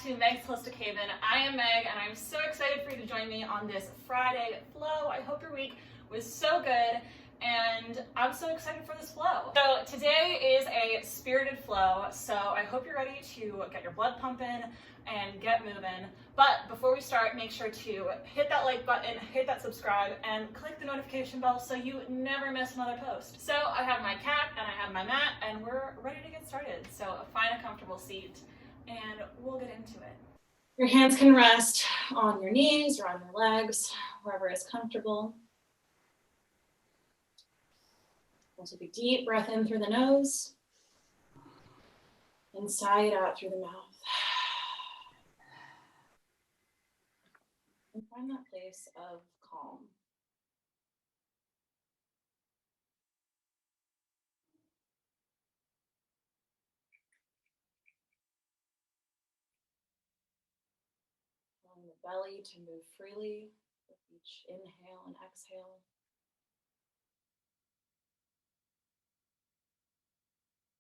to Meg's Holistic Haven. I am Meg, and I'm so excited for you to join me on this Friday flow. I hope your week was so good, and I'm so excited for this flow. So today is a spirited flow, so I hope you're ready to get your blood pumping and get moving. But before we start, make sure to hit that like button, hit that subscribe, and click the notification bell so you never miss another post. So I have my cat and I have my mat, and we're ready to get started. So find a comfortable seat and we'll get into it. Your hands can rest on your knees or on your legs, wherever is comfortable. We'll take a deep breath in through the nose and sigh it out through the mouth. And find that place of calm. Allowing the belly to move freely with each inhale and exhale.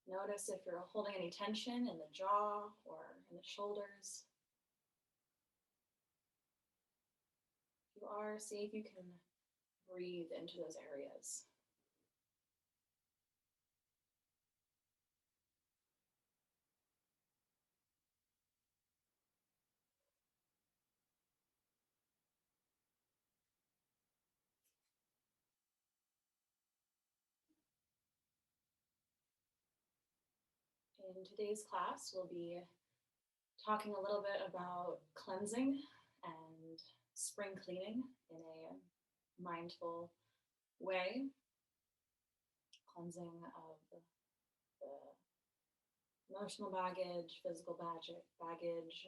Notice if you're holding any tension in the jaw or in the shoulders. If you are, see if you can breathe into those areas. In today's class, we'll be talking a little bit about cleansing and spring cleaning in a mindful way. Cleansing of the emotional baggage, physical baggage,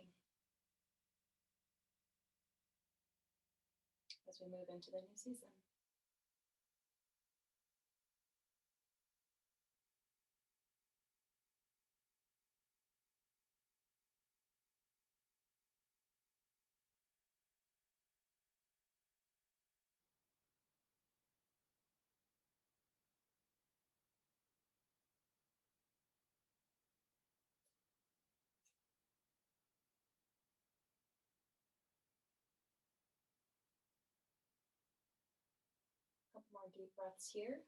as we move into the new season. Couple more deep breaths here.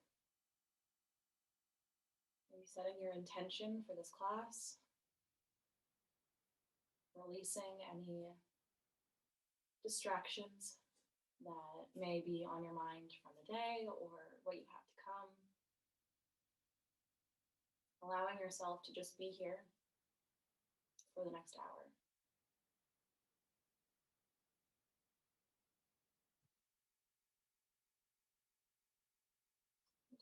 Maybe setting your intention for this class. Releasing any distractions that may be on your mind from the day or what you have to come. Allowing yourself to just be here for the next hour.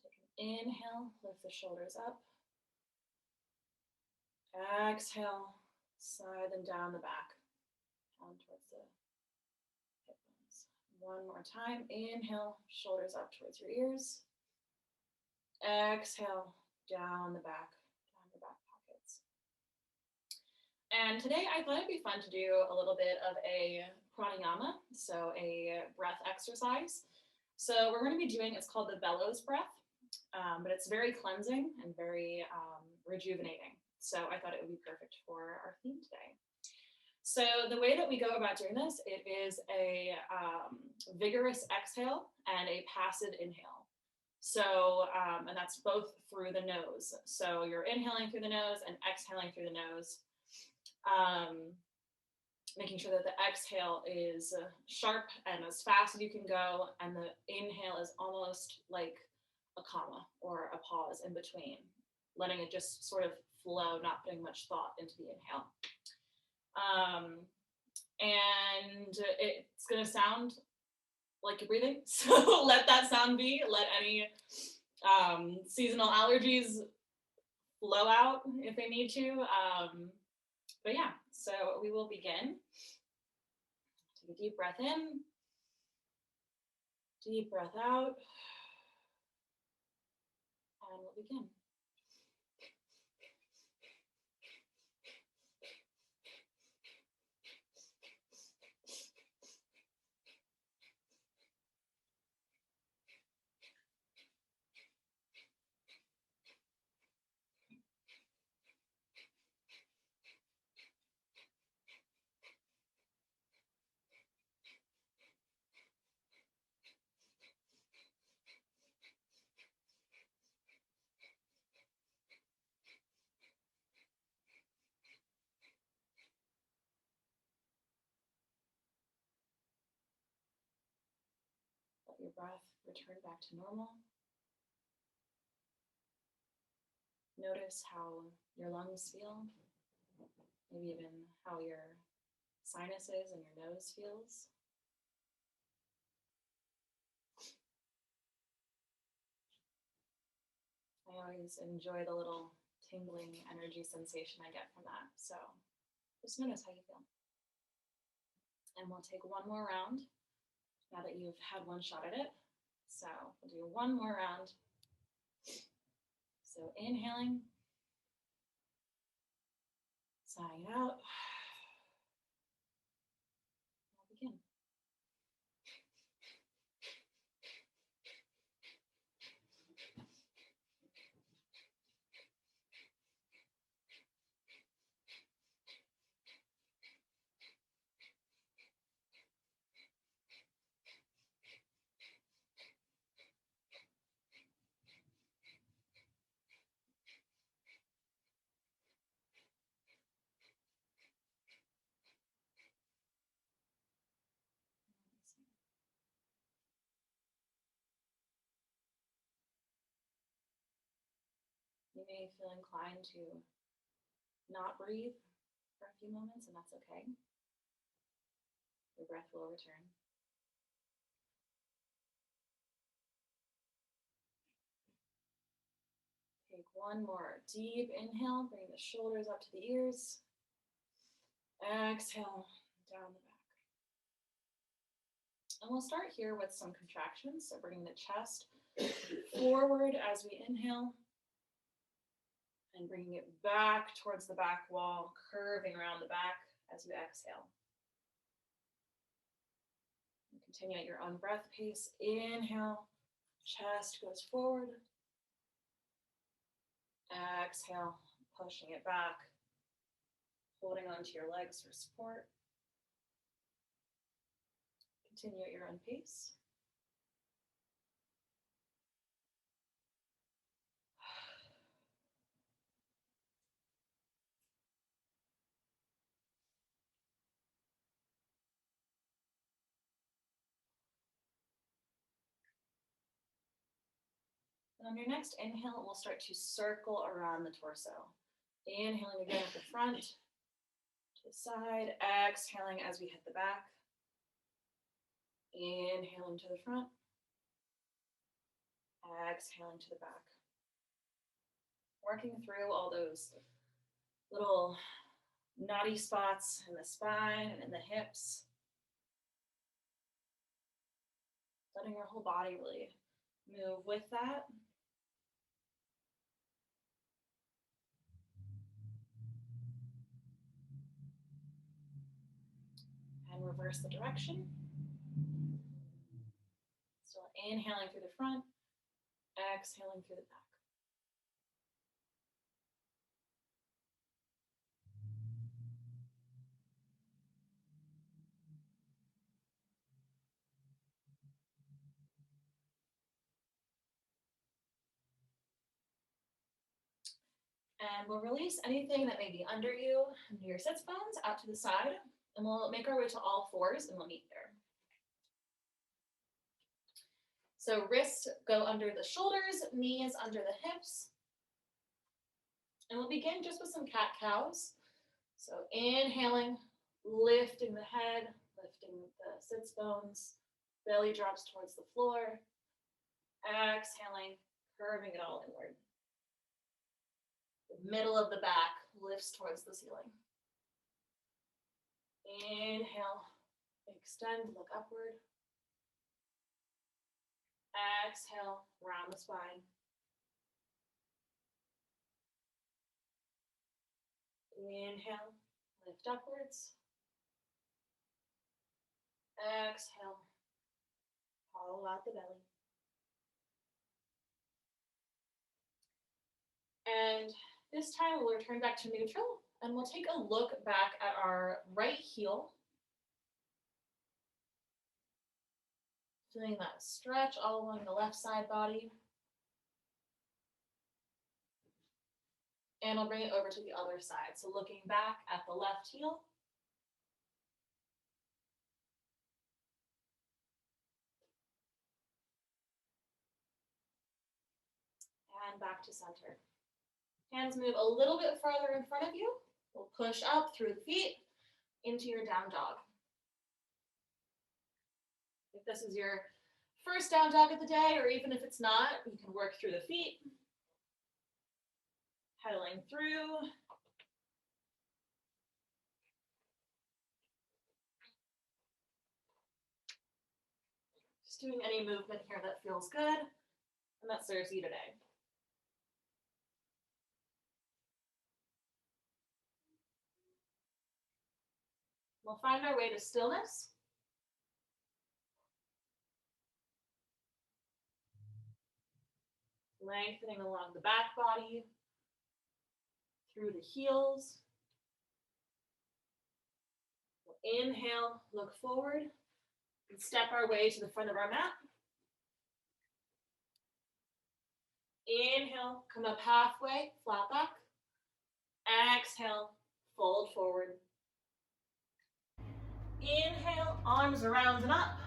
Take an inhale, lift the shoulders up. Exhale, slide them down the back, down towards the hip bones. One more time. Inhale, shoulders up towards your ears. Exhale, down the back pockets. And today I thought it'd be fun to do a little bit of a pranayama, so a breath exercise. So we're going to be doing, it's called the Bellows Breath, but it's very cleansing and very rejuvenating. So I thought it would be perfect for our theme today. So the way that we go about doing this, it is a vigorous exhale and a passive inhale. So, and that's both through the nose. So you're inhaling through the nose and exhaling through the nose, making sure that the exhale is sharp and as fast as you can go, and the inhale is almost like a comma or a pause in between, letting it just sort of flow, not putting much thought into the inhale. And it's going to sound like you're breathing, so let that sound be. Let any seasonal allergies flow out if they need to. But yeah, so we will begin. Take a deep breath in, deep breath out, and we'll begin. Let your breath return back to normal. Notice how your lungs feel, maybe even how your sinuses and your nose feels. I always enjoy the little tingling energy sensation I get from that. So just notice how you feel. And we'll take one more round now that you've had one shot at it. So we'll do one more round. So inhaling, sighing out. We'll begin. You may feel inclined to not breathe for a few moments, and that's okay. Your breath will return. Take one more deep inhale, bring the shoulders up to the ears. Exhale, down the back. And we'll start here with some contractions. So bringing the chest forward as we inhale and bringing it back towards the back wall, curving around the back as you exhale. And continue at your own breath pace. Inhale, chest goes forward. Exhale, pushing it back, holding onto your legs for support. Continue at your own pace. And on your next inhale, we'll start to circle around the torso. Inhaling again at the front, to the side. Exhaling as we hit the back. Inhaling to the front. Exhaling to the back. Working through all those little knotty spots in the spine and in the hips. Letting your whole body really move with that. And reverse the direction. Still inhaling through the front, exhaling through the back. And we'll release anything that may be under you, under your sits bones, out to the side. And we'll make our way to all fours and we'll meet there. So wrists go under the shoulders, knees under the hips. And we'll begin just with some cat-cows. So inhaling, lifting the head, lifting the sits bones, belly drops towards the floor. Exhaling, curving it all inward. The middle of the back lifts towards the ceiling. Inhale, extend, look upward. Exhale, round the spine. Inhale, lift upwards. Exhale, hollow out the belly. And this time we'll return back to neutral and we'll take a look back at our right heel. Feeling that stretch all along the left side body. And I'll bring it over to the other side. So looking back at the left heel. and back to center. Hands move a little bit further in front of you. We'll push up through the feet into your down dog. If this is your first down dog of the day, or even if it's not, you can work through the feet. Pedaling through. Just doing any movement here that feels good and that serves you today. We'll find our way to stillness. Lengthening along the back body, through the heels. We'll inhale, look forward, and step our way to the front of our mat. Inhale, come up halfway, flat back. Exhale, fold forward. Inhale, arms around and up.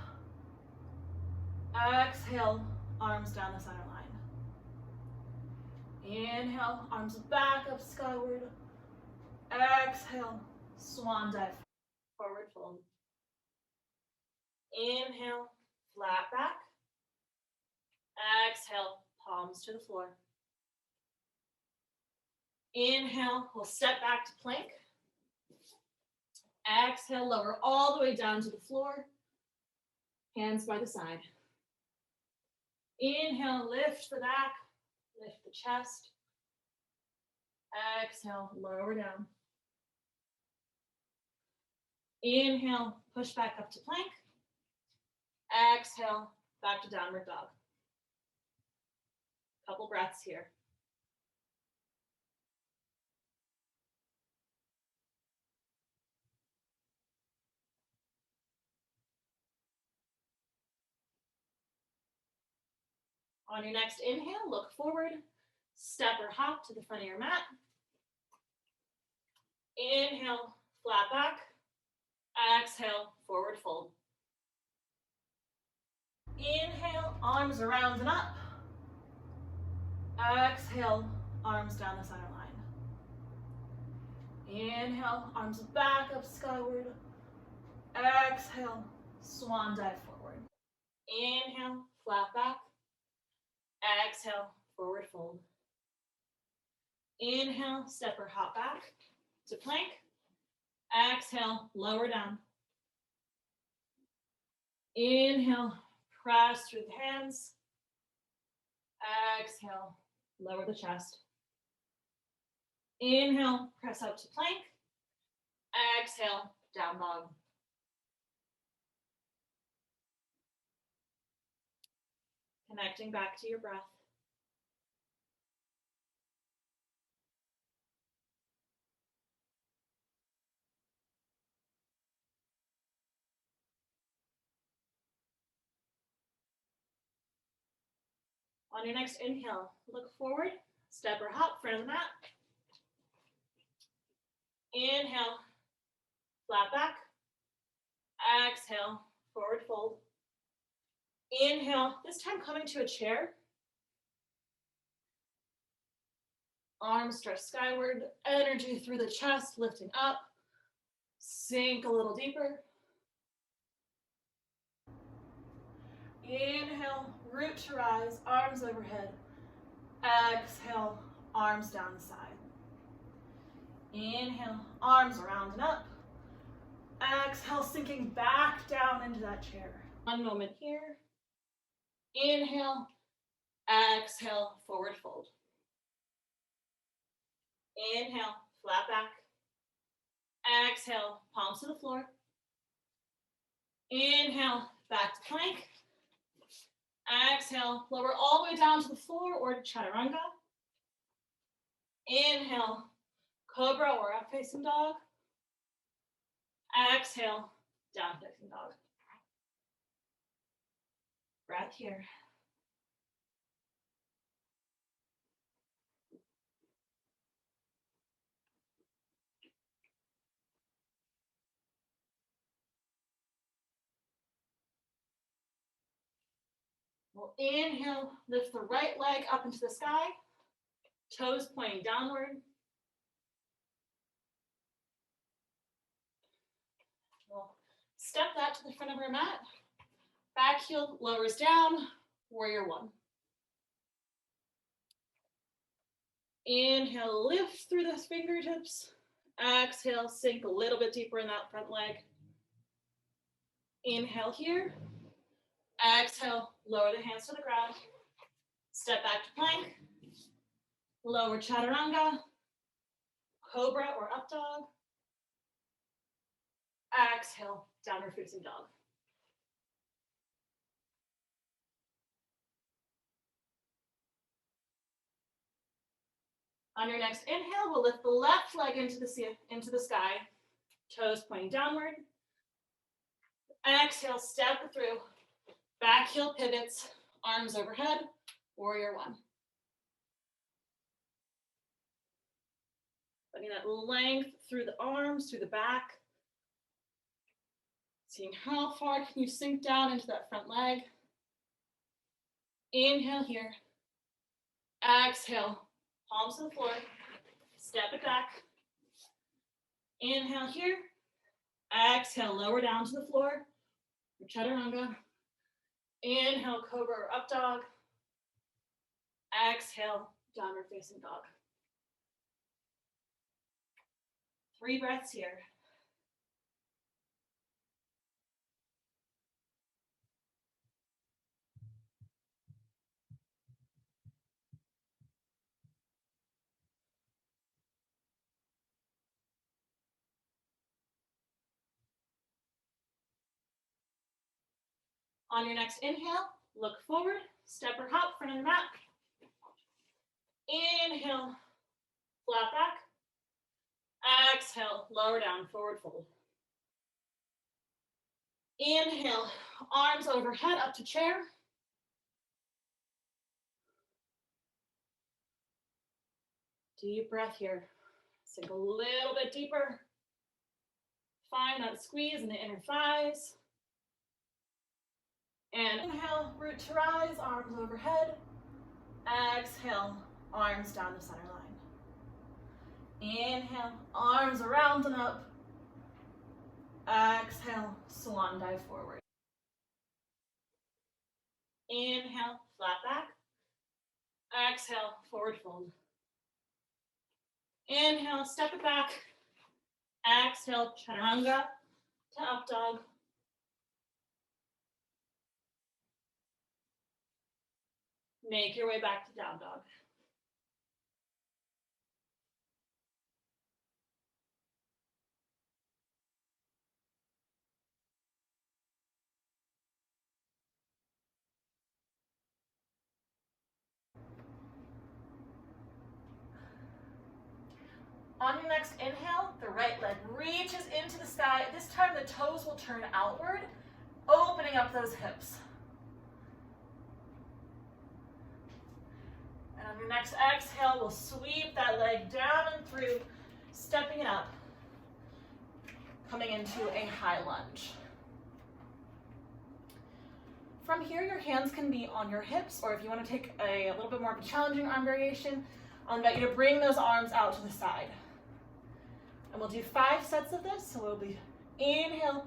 Exhale, arms down the center line. Inhale, arms back up skyward. Exhale, swan dive. Forward fold. Inhale, flat back. Exhale, palms to the floor. Inhale, we'll step back to plank. Exhale, lower all the way down to the floor. Hands by the side. Inhale, lift the back, lift the chest. Exhale, lower down. Inhale, push back up to plank. Exhale, back to downward dog. Couple breaths here. On your next inhale, look forward, step or hop to the front of your mat. Inhale, flat back. Exhale, forward fold. Inhale, arms around and up. Exhale, arms down the center line. Inhale, arms back up skyward. Exhale, swan dive forward. Inhale, flat back. Exhale, forward fold. Inhale, step or hop back to plank. Exhale, lower down. Inhale, press through the hands. Exhale, lower the chest. Inhale, press up to plank. Exhale, down dog. Connecting back to your breath. On your next inhale, look forward, step or hop, front of the mat. Inhale, flat back. Exhale, forward fold. Inhale, this time coming to a chair. Arms stretch skyward, energy through the chest, lifting up. Sink a little deeper. Inhale, root to rise, arms overhead. Exhale, arms down the side. Inhale, arms around and up. Exhale, sinking back down into that chair. One moment here. Inhale, exhale, forward fold. Inhale, flat back. Exhale, palms to the floor. Inhale, back to plank. Exhale, lower all the way down to the floor or to chaturanga. Inhale, cobra or up facing dog. Exhale, down facing dog. Breath here. We'll inhale, lift the right leg up into the sky. Toes pointing downward. We'll step that to the front of our mat. Back heel lowers down, warrior one. Inhale, lift through the fingertips. Exhale, sink a little bit deeper in that front leg. Inhale here. Exhale, lower the hands to the ground. Step back to plank. Lower chaturanga. Cobra or up dog. Exhale, downward facing dog. On your next inhale, we'll lift the left leg into the sky. Toes pointing downward. Exhale, step through. Back heel pivots, arms overhead, warrior one. Letting that length through the arms, through the back. Seeing how far can you sink down into that front leg. Inhale here. Exhale, palms to the floor. Step it back. Inhale here. Exhale, lower down to the floor. Chaturanga. Inhale, cobra or up dog. Exhale, downward facing dog. 3 breaths here. On your next inhale, look forward, step or hop, front of the mat. Inhale, flat back. Exhale, lower down, forward fold. Inhale, arms overhead up to chair. Deep breath here. Sink a little bit deeper. Find that squeeze in the inner thighs. And inhale, root to rise, arms overhead. Exhale, arms down the center line. Inhale, arms around and up. Exhale, swan dive forward. Inhale, flat back. Exhale, forward fold. Inhale, step it back. Exhale, chaturanga to up dog. Make your way back to down dog. On your next inhale, the right leg reaches into the sky. This time the toes will turn outward, opening up those hips. And on your next exhale, we'll sweep that leg down and through, stepping it up, coming into a high lunge. From here, your hands can be on your hips, or if you want to take a little bit more of a challenging arm variation, I'll invite you to bring those arms out to the side. And we'll do 5 sets of this. So we'll be inhale,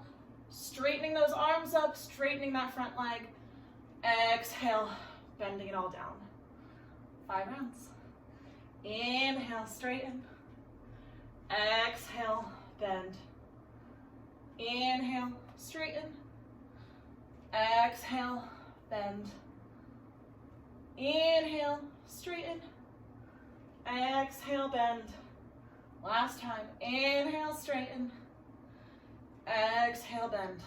straightening those arms up, straightening that front leg. Exhale, bending it all down. 5 rounds. Inhale, straighten. Exhale, bend. Inhale, straighten. Exhale, bend. Inhale, straighten. Exhale, bend. Last time. Inhale, straighten. Exhale, bend.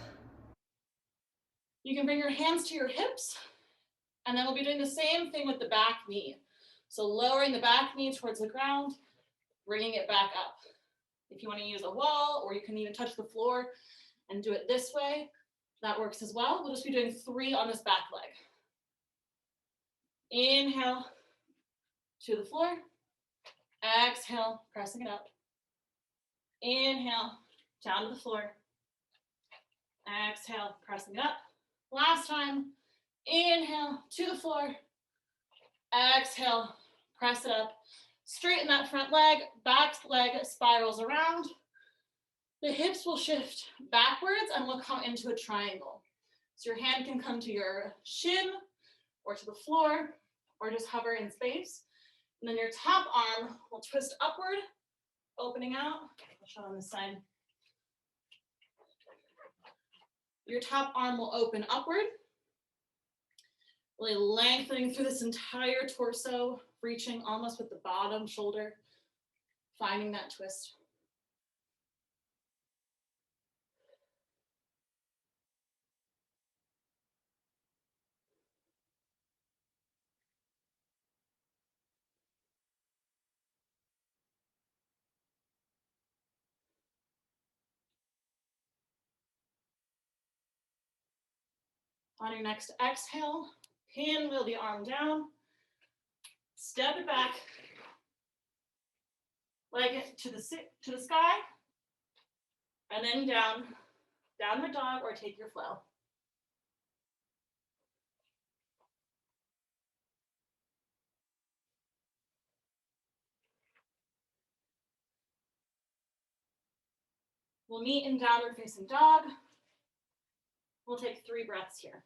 You can bring your hands to your hips, and then we'll be doing the same thing with the back knee. So lowering the back knee towards the ground, bringing it back up. If you want to use a wall, or you can even touch the floor and do it this way, that works as well. We'll just be doing 3 on this back leg. Inhale to the floor. Exhale, pressing it up. Inhale, down to the floor. Exhale, pressing it up. Last time. Inhale to the floor. Exhale, press it up. Straighten that front leg, back leg spirals around. The hips will shift backwards and we'll come into a triangle. So your hand can come to your shin or to the floor or just hover in space. And then your top arm will twist upward, opening out. I'll show on this side. Your top arm will open upward, really lengthening through this entire torso, reaching almost with the bottom shoulder, finding that twist. On your next exhale, pinwheel the arm down, step it back, leg it to the sky, and then down, downward dog, or take your flow. We'll meet in downward facing dog. We'll take 3 breaths here.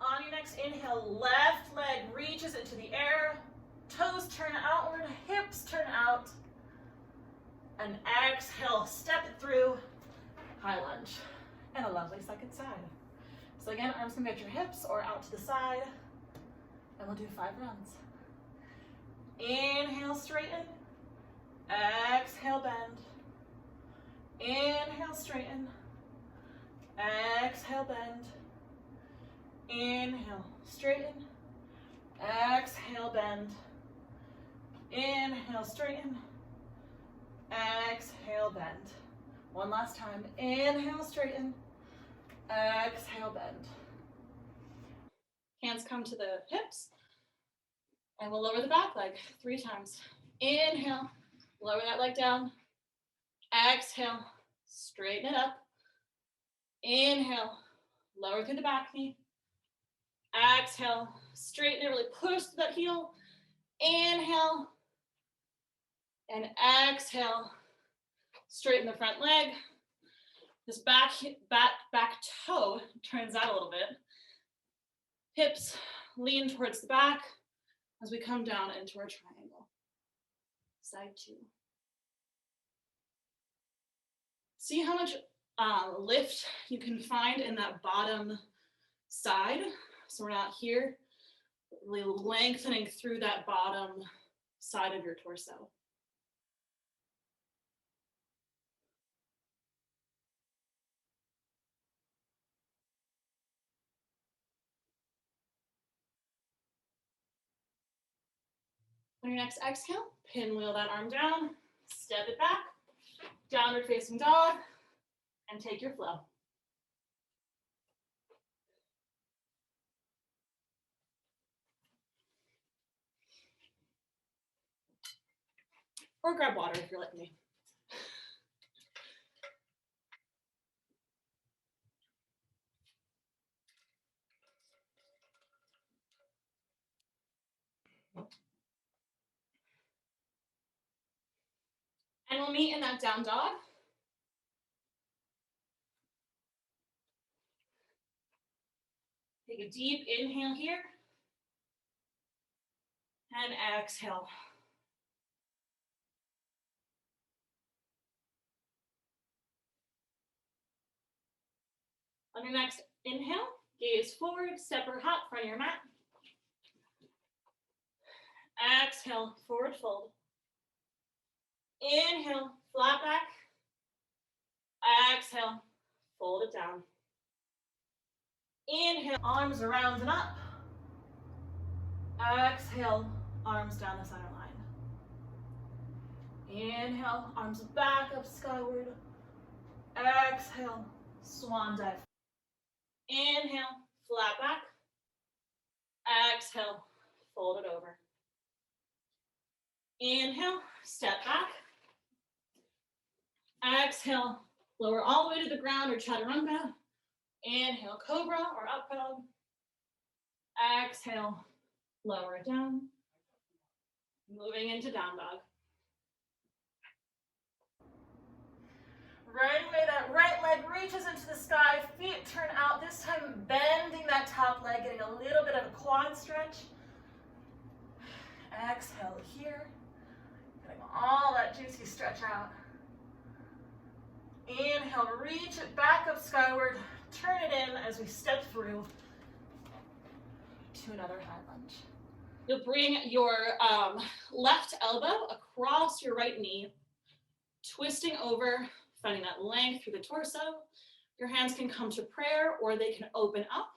On your next inhale, left leg reaches into the air, toes turn outward, hips turn out, and exhale, step it through, high lunge, and a lovely second side. So again, arms can be at your hips or out to the side, and we'll do 5 rounds. Inhale, straighten, exhale, bend, inhale, straighten, exhale, bend, inhale, straighten, exhale, bend, inhale, straighten, exhale, bend. One last time, inhale, straighten, exhale, bend. Hands come to the hips, and we'll lower the back leg 3 times. Inhale, lower that leg down, exhale, straighten it up, inhale, lower through the back knee, exhale, straighten it, really push through that heel, inhale, and exhale, straighten the front leg. This back toe turns out a little bit. Hips lean towards the back as we come down into our triangle. Side 2. See how much lift you can find in that bottom side. So we're not here, really lengthening through that bottom side of your torso. On your next exhale, pinwheel that arm down, step it back, downward facing dog, and take your flow. Or grab water if you're like me. And we'll meet in that down dog. Take a deep inhale here. And exhale. On your next inhale, gaze forward, step or hop, front of your mat. Exhale, forward fold. Inhale, flat back. Exhale, fold it down. Inhale, arms around and up. Exhale, arms down the center line. Inhale, arms back up skyward. Exhale, swan dive. Inhale, flat back. Exhale, fold it over. Inhale, step back. Exhale, lower all the way to the ground or chaturanga. Inhale, cobra or up dog. Exhale, lower it down. Moving into down dog. Right away, that right leg reaches into the sky, feet turn out, this time bending that top leg, getting a little bit of a quad stretch. Exhale here, getting all that juicy stretch out. Inhale, reach it back up skyward, turn it in as we step through to another high lunge. You'll bring your left elbow across your right knee, twisting over, finding that length through the torso. Your hands can come to prayer or they can open up.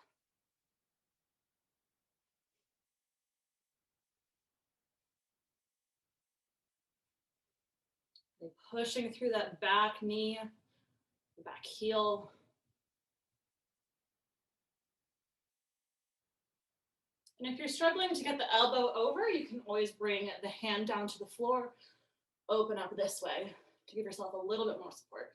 You're pushing through that back knee, the back heel. And if you're struggling to get the elbow over, you can always bring the hand down to the floor, open up this way to give yourself a little bit more support.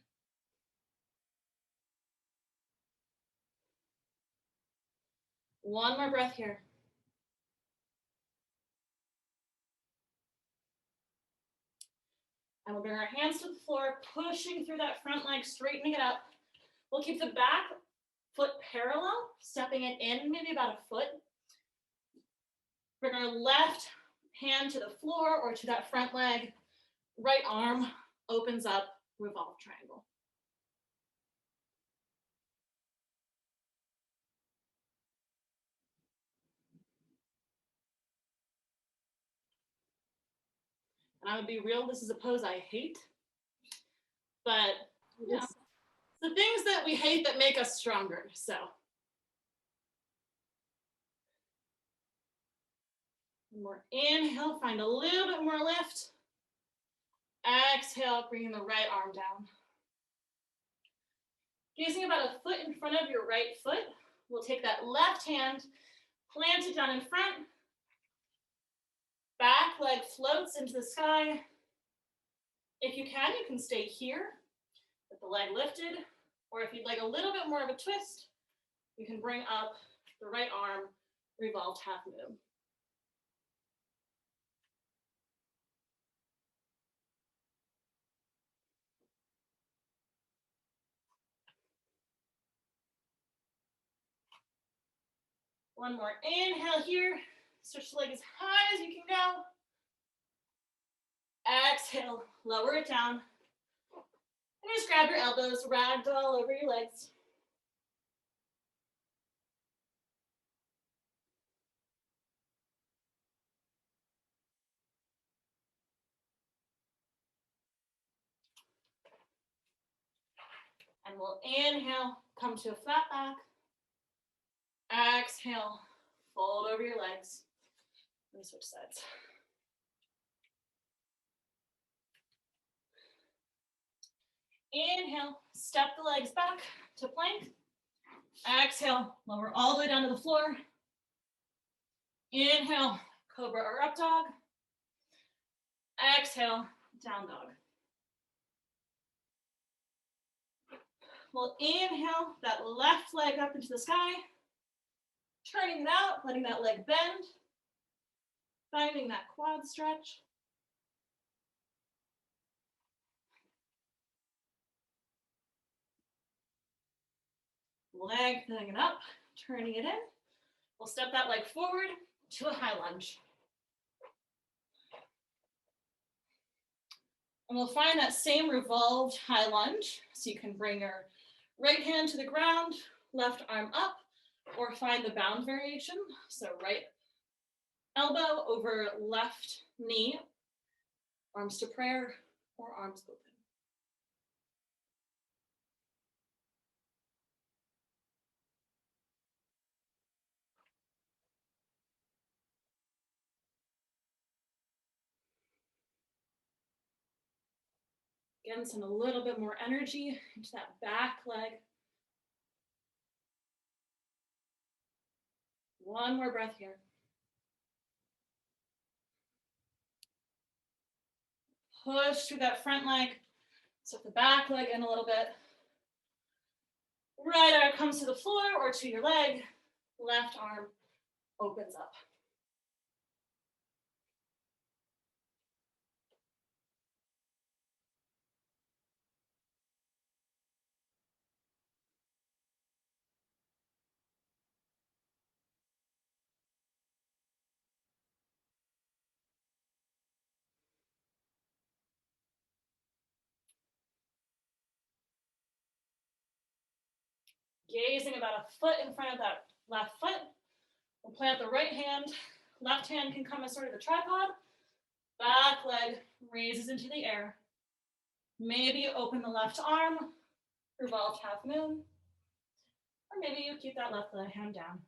One more breath here. And we'll bring our hands to the floor, pushing through that front leg, straightening it up. We'll keep the back foot parallel, stepping it in maybe about a foot. Bring our left hand to the floor or to that front leg. Right arm opens up, revolve triangle. And I would be real, this is a pose I hate. But you know, the things that we hate that make us stronger, so. More inhale, find a little bit more lift. Exhale, bringing the right arm down. Gazing about a foot in front of your right foot, we'll take that left hand, plant it down in front. Back leg floats into the sky. If you can stay here with the leg lifted, or if you'd like a little bit more of a twist, you can bring up the right arm, revolved half moon. One more inhale here. Stretch the leg as high as you can go. Exhale, lower it down. And just grab your elbows, ragdoll over your legs. And we'll inhale, come to a flat back. Exhale, fold over your legs. Let me switch sides. Inhale, step the legs back to plank. Exhale, lower all the way down to the floor. Inhale, cobra or up dog. Exhale, down dog. We'll inhale that left leg up into the sky, turning it out, letting that leg bend, finding that quad stretch. Lengthening it up, turning it in. We'll step that leg forward to a high lunge. And we'll find that same revolved high lunge. So you can bring your right hand to the ground, left arm up, or find the bound variation. So right elbow over left knee, arms to prayer, or arms open. Again, send a little bit more energy into that back leg. One more breath here. push through that front leg. So the back leg in a little bit. Right arm comes to the floor or to your leg. Left arm opens up. Gazing about a foot in front of that left foot. We'll plant the right hand. Left hand can come as sort of a tripod. Back leg raises into the air. Maybe you open the left arm, revolved half moon. Or maybe you keep that left hand down.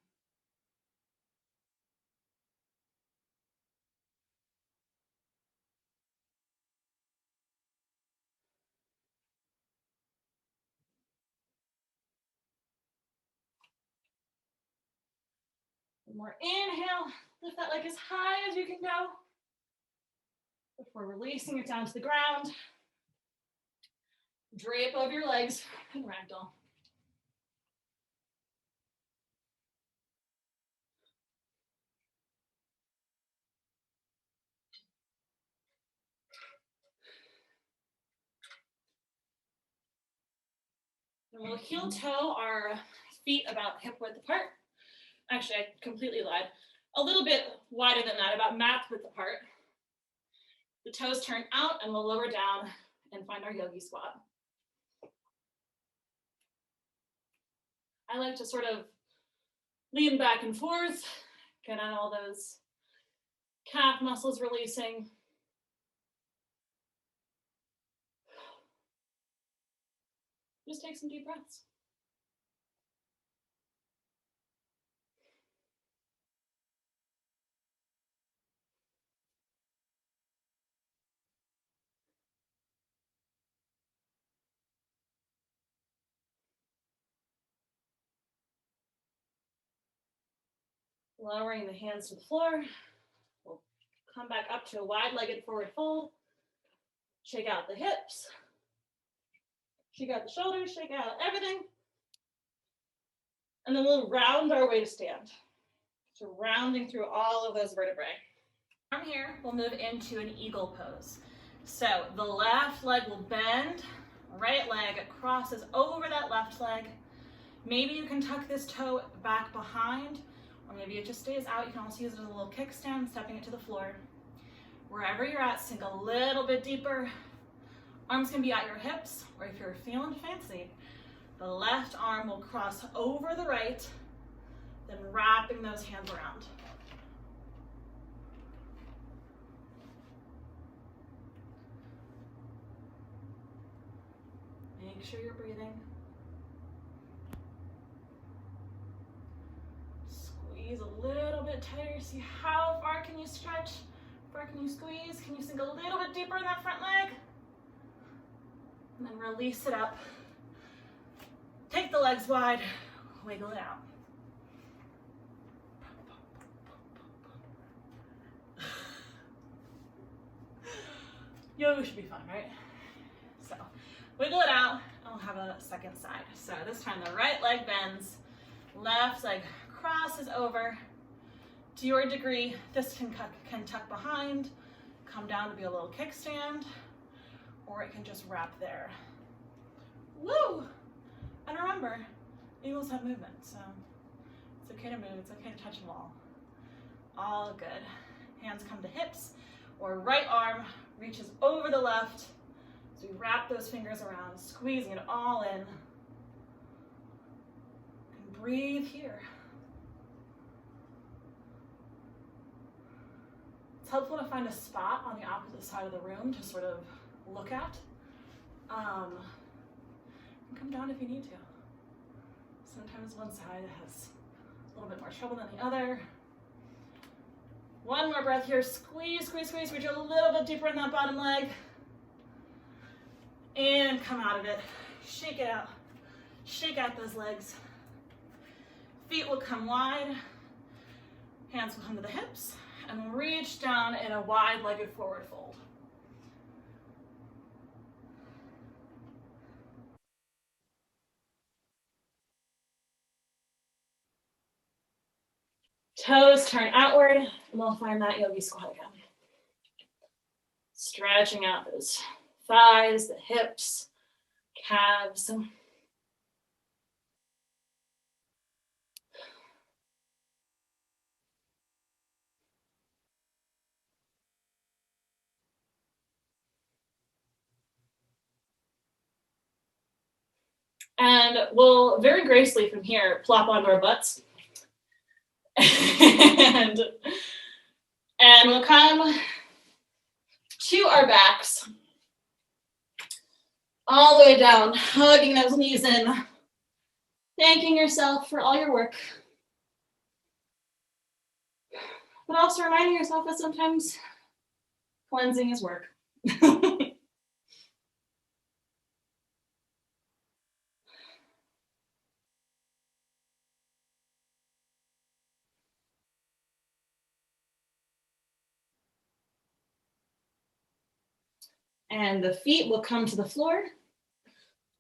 One more inhale. Lift that leg as high as you can go before releasing it down to the ground. Drape over your legs and ragdoll. And we'll heel toe our feet about hip width apart. Actually, I completely lied. A little bit wider than that, about mat width apart. The toes turn out and we'll lower down and find our yogi squat. I like to sort of lean back and forth, get on all those calf muscles releasing. Just take some deep breaths. Lowering the hands to the floor. We'll come back up to a wide-legged forward fold. Shake out the hips. Shake out the shoulders, shake out everything. And then we'll round our way to stand. So rounding through all of those vertebrae. From here, we'll move into an eagle pose. So the left leg will bend, right leg crosses over that left leg. Maybe you can tuck this toe back behind, or maybe it just stays out. You can also use it as a little kickstand, stepping it to the floor. Wherever you're at, sink a little bit deeper. Arms can be at your hips, or if you're feeling fancy, the left arm will cross over the right, then wrapping those hands around. Make sure you're breathing. Squeeze a little bit tighter. See how far can you stretch? How far can you squeeze? Can you sink a little bit deeper in that front leg? And then release it up. Take the legs wide, wiggle it out. Yoga should be fun, right? So wiggle it out, and we'll have a second side. So this time the right leg bends, left leg crosses over. To your degree, this can tuck behind, come down to be a little kickstand, or it can just wrap there. Woo! And remember, eagles have movement, so it's okay to move, it's okay to touch them all good. Hands come to hips, or right arm reaches over the left. So we wrap those fingers around, squeezing it all in. And breathe here. It's helpful to find a spot on the opposite side of the room to sort of look at. And come down if you need to. Sometimes one side has a little bit more trouble than the other. One more breath here. Squeeze, squeeze, squeeze. Reach a little bit deeper in that bottom leg. And come out of it. Shake it out. Shake out those legs. Feet will come wide. Hands will come to the hips. And reach down in a wide-legged forward fold. Toes turn outward, and we'll find that yogi squat again. Stretching out those thighs, the hips, calves. And we'll very gracefully from here plop onto our butts. and we'll come to our backs, all the way down, hugging those knees in, thanking yourself for all your work, but also reminding yourself that sometimes cleansing is work. And the feet will come to the floor.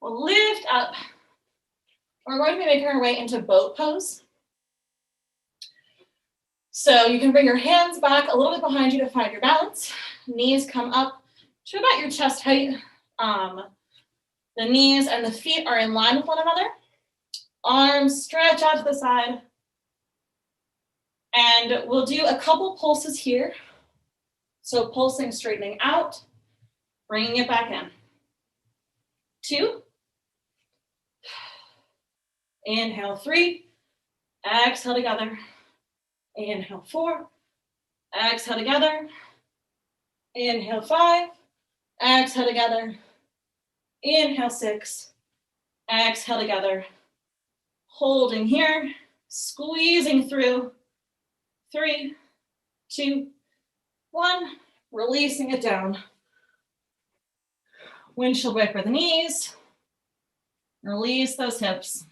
We'll lift up. We're going to be making our way into boat pose. So you can bring your hands back a little bit behind you to find your balance. Knees come up to about your chest height. The knees and the feet are in line with one another. Arms stretch out to the side. And we'll do a couple pulses here. So pulsing, straightening out, bringing it back in. 2. Inhale, 3. Exhale together. Inhale, 4. Exhale together. Inhale, 5. Exhale together. Inhale, 6. Exhale together. Holding here. Squeezing through. 3, 2, 1. Releasing it down. Windshield wiper the knees. Release those hips.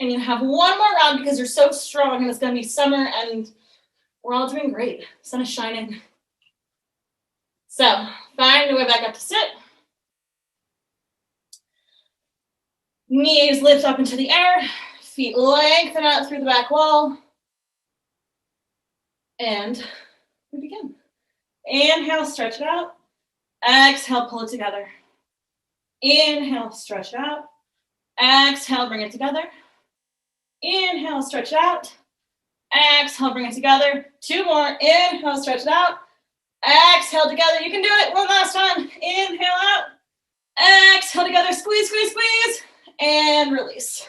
And you have one more round because you're so strong and it's going to be summer and we're all doing great. Sun is shining. So find your way back up to sit. Knees lift up into the air. Feet lengthen out through the back wall. And we begin. Inhale, stretch it out. Exhale, pull it together. Inhale, stretch it out. Exhale, bring it together. Inhale, stretch it out. Exhale, bring it together. 2 more. Inhale, stretch it out. Exhale together. You can do it. One last time. Inhale out. Exhale together. Squeeze, squeeze, squeeze. And release.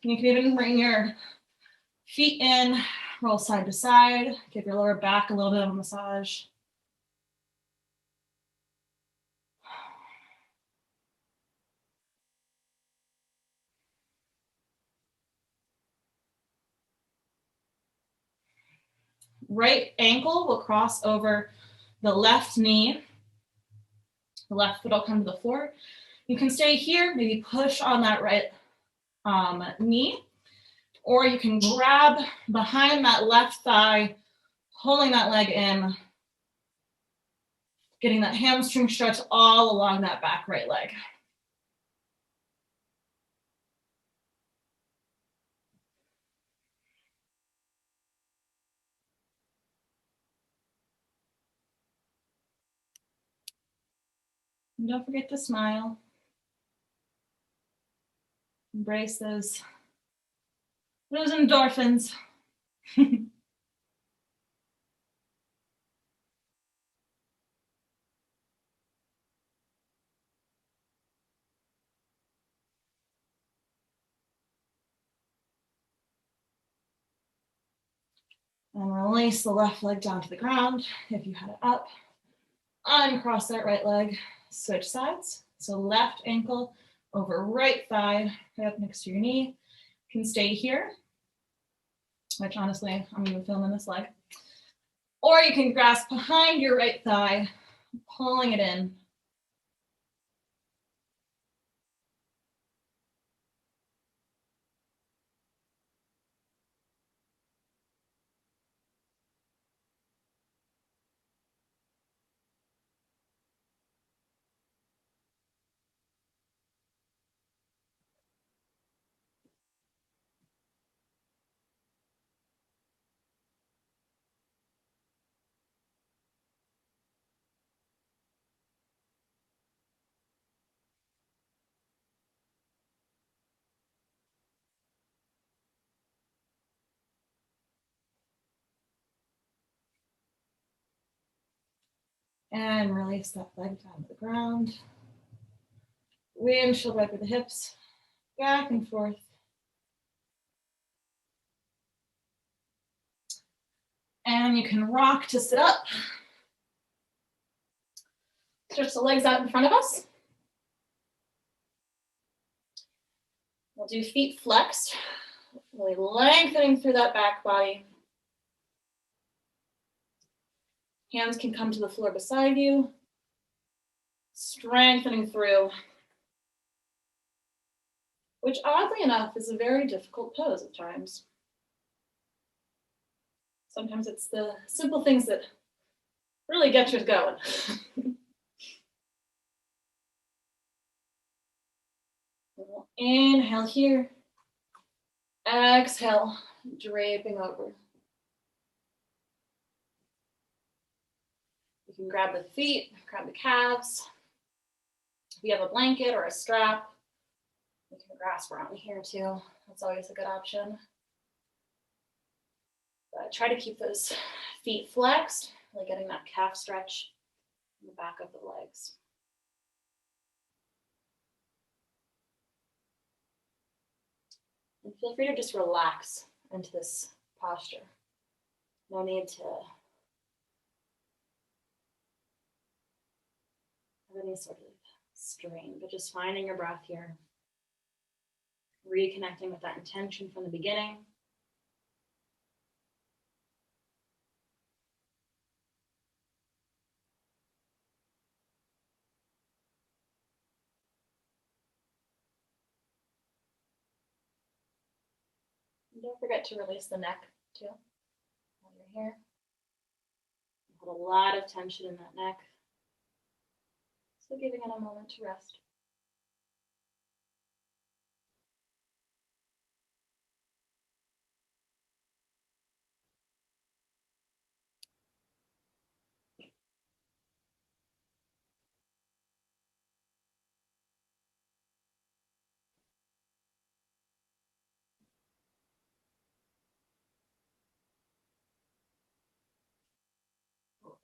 You can even bring your feet in, roll side to side. Give your lower back a little bit of a massage. Right ankle will cross over the left knee. The left foot will come to the floor. You can stay here, maybe push on that right knee, or you can grab behind that left thigh, pulling that leg in, getting that hamstring stretch all along that back right leg. And don't forget to smile. Embrace those endorphins. And release the left leg down to the ground. If you had it up, uncross that right leg, switch sides. So left ankle over right thigh, right up next to your knee. You can stay here, which honestly, I'm even filming this leg. Or you can grasp behind your right thigh, pulling it in. And release that leg down to the ground. Windshield wiper the hips back and forth. And you can rock to sit up. Stretch the legs out in front of us. We'll do feet flexed, really lengthening through that back body. Hands can come to the floor beside you, strengthening through, which oddly enough is a very difficult pose at times. Sometimes it's the simple things that really get you going. Inhale here. Exhale, draping over. You can grab the feet, grab the calves. If you have a blanket or a strap, you can grasp around here too. That's always a good option. But try to keep those feet flexed, really getting that calf stretch in the back of the legs. And feel free to just relax into this posture. No need to have any sort of strain, but just finding your breath here. Reconnecting with that intention from the beginning. And don't forget to release the neck too while you're here. You hold a lot of tension in that neck. So giving it a moment to rest.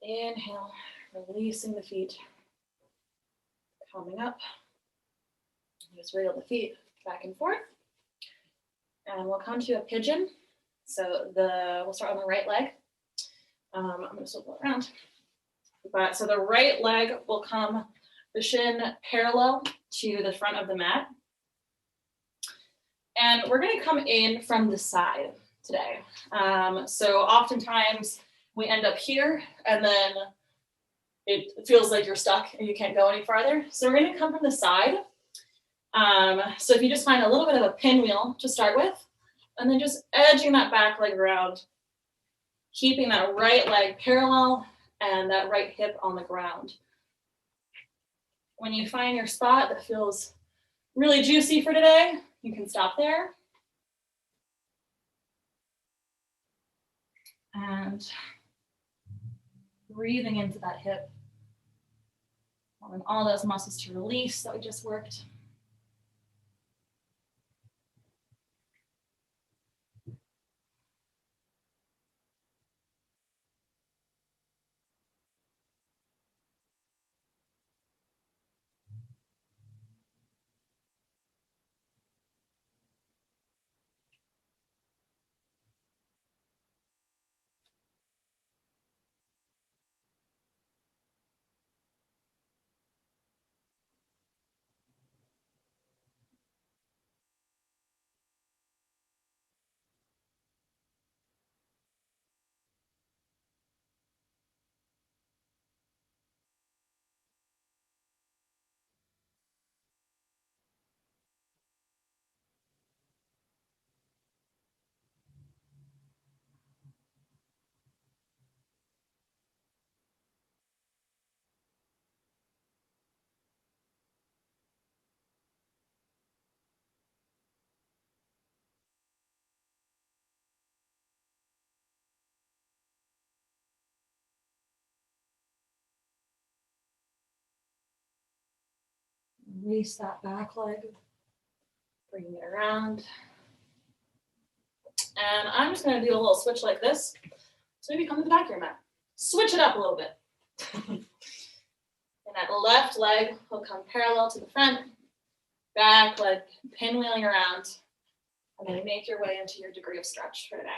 Inhale, releasing the feet. Coming up. Just wiggle the feet back and forth. And we'll come to a pigeon. So we'll start on the right leg. I'm going to swivel around. So the right leg will come the shin parallel to the front of the mat. And we're going to come in from the side today. So oftentimes we end up here and then it feels like you're stuck and you can't go any farther. So we're going to come from the side. So if you just find a little bit of a pinwheel to start with, and then just edging that back leg around, keeping that right leg parallel and that right hip on the ground. When you find your spot that feels really juicy for today, you can stop there. And breathing into that hip. Allowing all those muscles to release that we just worked. Release that back leg, bringing it around. And I'm just going to do a little switch like this. So maybe come to the back of your mat. Switch it up a little bit. that left leg will come parallel to the front, back leg pinwheeling around, and then make your way into your degree of stretch for today.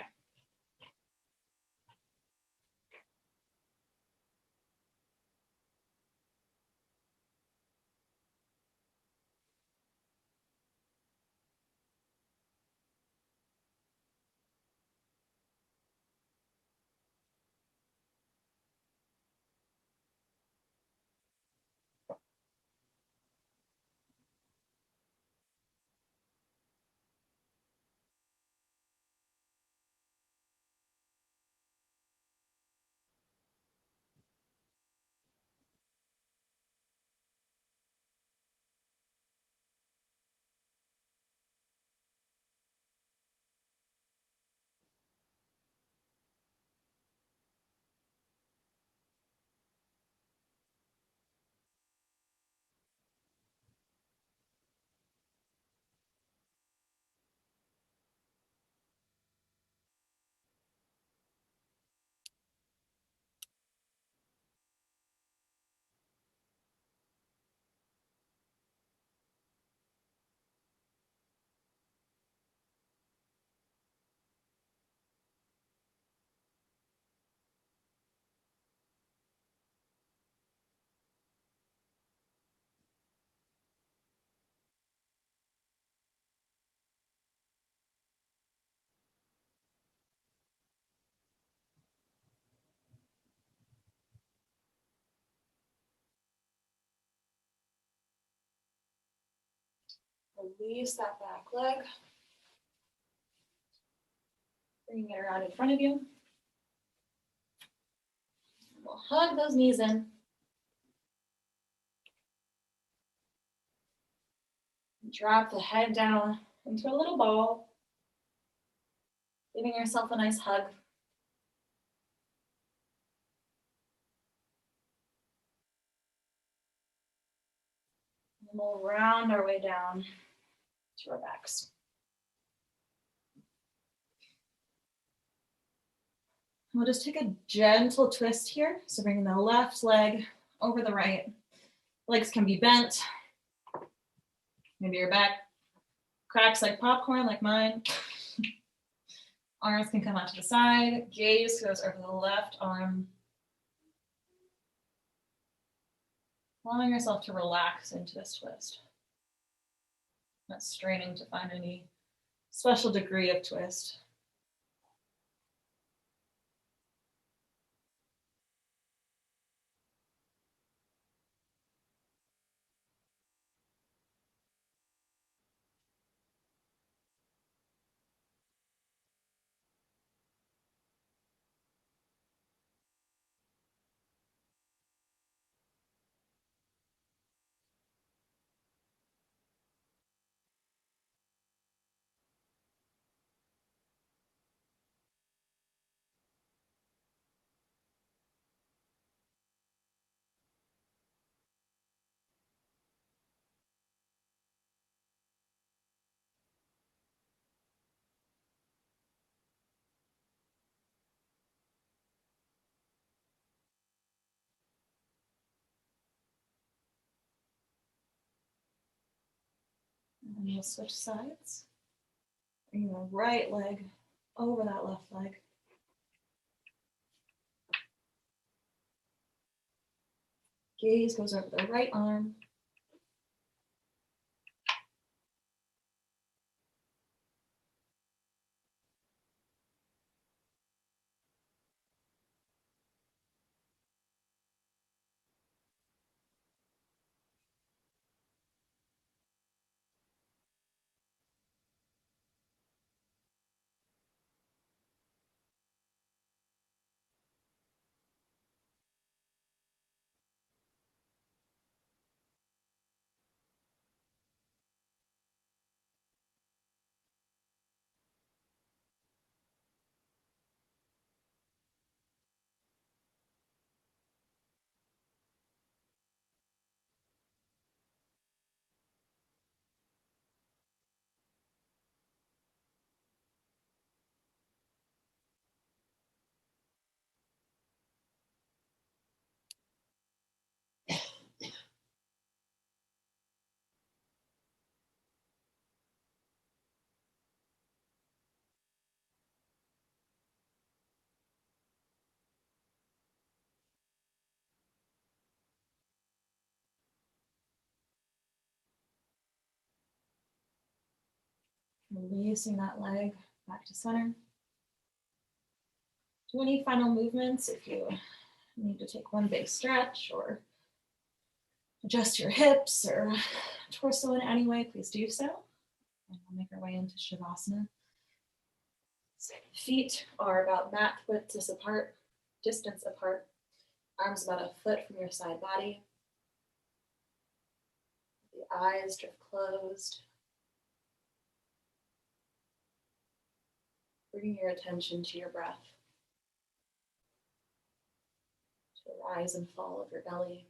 Release that back leg. Bringing it around in front of you. We'll hug those knees in. Drop the head down into a little ball. Giving yourself a nice hug. And we'll round our way down to our backs. We'll just take a gentle twist here. So bringing the left leg over the right. Legs can be bent. Maybe your back cracks like popcorn, like mine. Arms can come out to the side. Gaze goes over the left arm. Allowing yourself to relax into this twist. Not straining to find any special degree of twist. And we'll switch sides. Bring the right leg over that left leg. Gaze goes over the right arm. Releasing that leg back to center. Do any final movements if you need to take one big stretch or adjust your hips or torso in any way, please do so. And we'll make our way into Shavasana. So feet are about mat width distance apart. Arms about a foot from your side body. The eyes drift closed. Bringing your attention to your breath. To the rise and fall of your belly.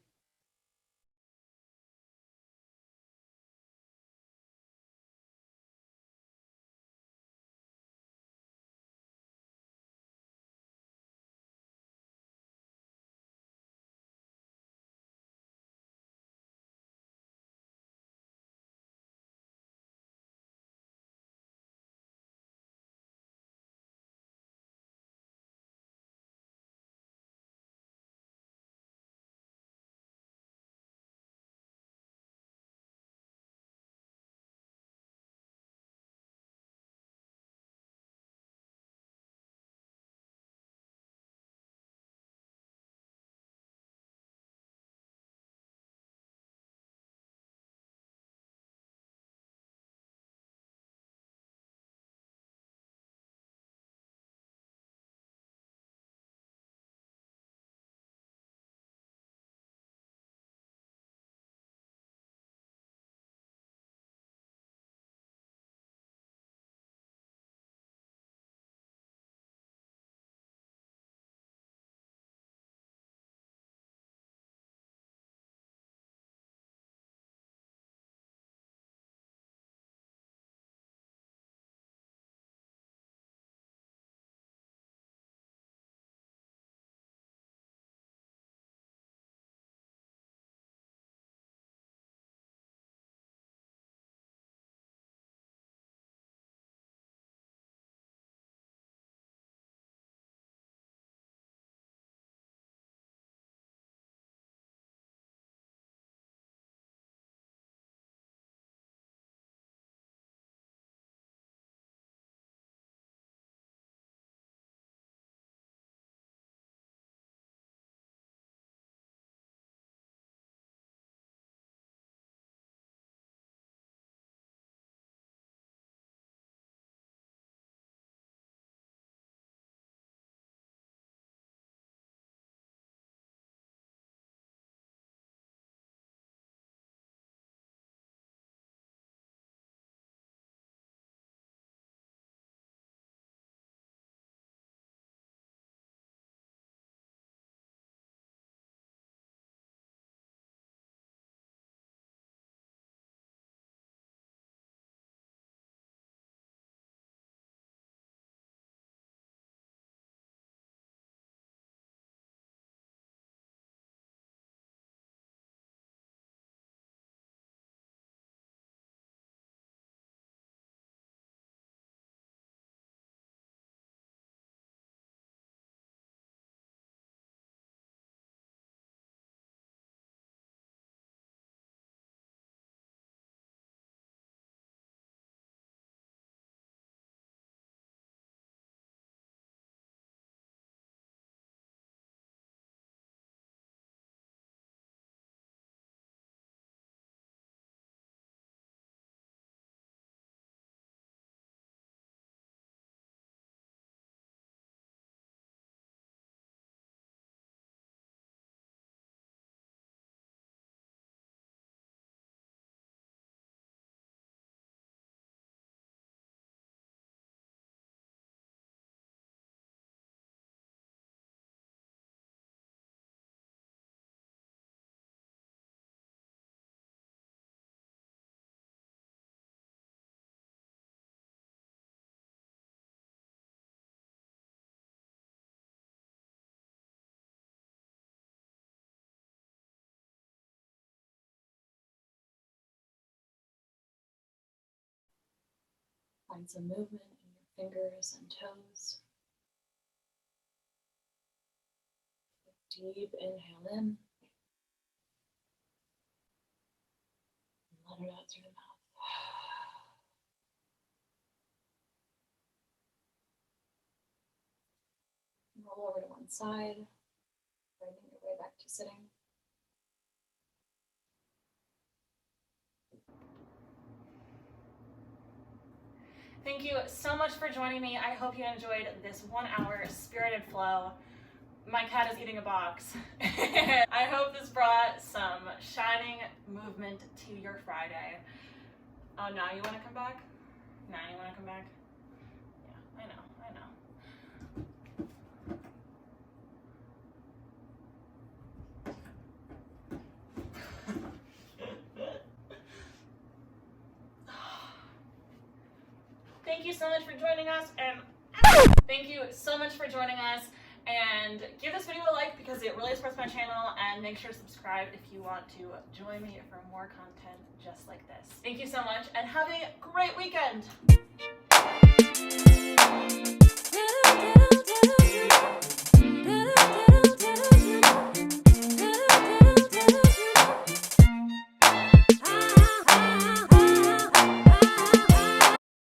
Find some movement in your fingers and toes. Deep inhale in. And let it out through the mouth. one side, bringing your way back to sitting. Thank you so much for joining me. I hope you enjoyed this 1 hour spirited flow. My cat is eating a box. I hope this brought some shining movement to your Friday. Oh, now you want to come back? Now you want to come back? Yeah, I know. Thank you so much for joining us, and give this video a like because it really supports my channel, and make sure to subscribe if you want to join me for more content just like this. Thank you so much, and have a great weekend.